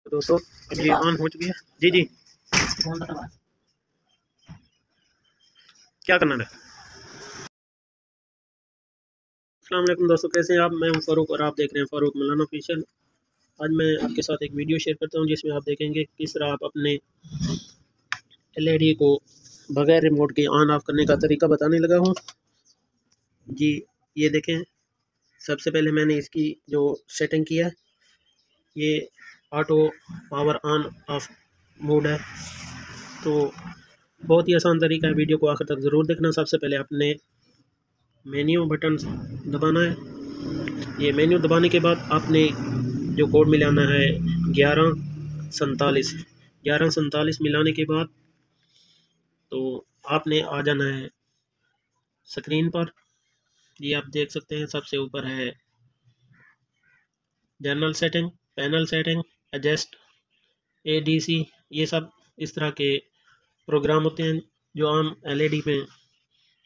तो दोस्तों अब ये ऑन हो चुकी है। जी जी, क्या करना है? अस्सलाम वालेकुम दोस्तों, कैसे हैं आप? मैं हूं फ़ारूक और आप देख रहे हैं फ़ारूक मौलाना ऑफिशियल। आज मैं आपके साथ एक वीडियो शेयर करता हूं जिसमें आप देखेंगे किस तरह आप अपने एलईडी को बगैर रिमोट के ऑन ऑफ करने का तरीका बताने लगा हूं। जी, ये देखें, सबसे पहले मैंने इसकी जो सेटिंग किया है ये auto power on off mode है। तो बहुत ही आसान तरीका है, वीडियो को आखिर तक ज़रूर देखना। सबसे पहले अपने मेन्यू बटन दबाना है। ये मेन्यू दबाने के बाद आपने जो कोड मिलाना है 1147 मिलाने के बाद तो आपने आ जाना है स्क्रीन पर। ये आप देख सकते हैं सबसे ऊपर है general setting, panel setting, adjust, ADC. ये सब इस तरह के प्रोग्राम होते हैं जो आम एलईडी में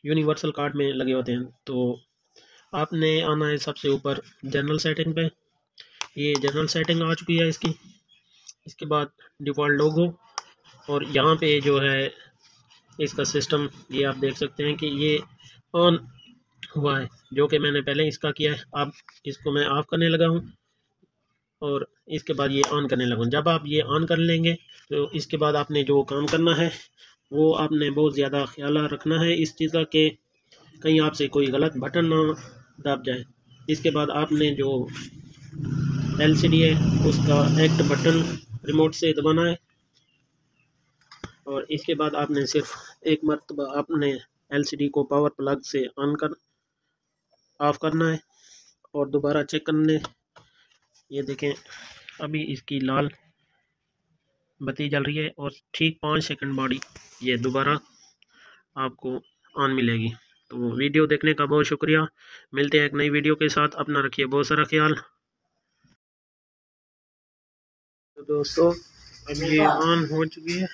यूनिवर्सल कार्ड में लगे होते हैं। तो आपने आना है सबसे ऊपर जनरल सेटिंग पे। ये जनरल सेटिंग आ चुकी है इसकी। इसके बाद डिफ़ॉल्ट लोगो और यहाँ पे जो है इसका सिस्टम, ये आप देख सकते हैं कि ये ऑन हुआ है, जो कि मैंने पहले इसका किया है। अब इसको मैं ऑफ़ करने लगा हूँ और इसके बाद ये ऑन करने लगा हूँ। जब आप ये ऑन कर लेंगे तो इसके बाद आपने जो काम करना है वो आपने बहुत ज़्यादा ख्याल रखना है इस चीज़ का कि कहीं आपसे कोई गलत बटन ना दब जाए। इसके बाद आपने जो एलसीडी है उसका एक्ट बटन रिमोट से दबाना है और इसके बाद आपने सिर्फ एक मरतबा अपने एलसीडी को पावर प्लग से ऑफ करना है और दोबारा चेक करने। ये देखें, अभी इसकी लाल बत्ती जल रही है और ठीक 5 सेकंड बाद ये दोबारा आपको ऑन मिलेगी। तो वीडियो देखने का बहुत शुक्रिया। मिलते हैं एक नई वीडियो के साथ। अपना रखिए बहुत सारा ख्याल। तो दोस्तों अब ये ऑन हो चुकी है।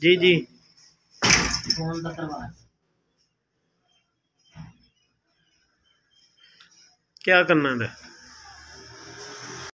जी जी, क्या करना है?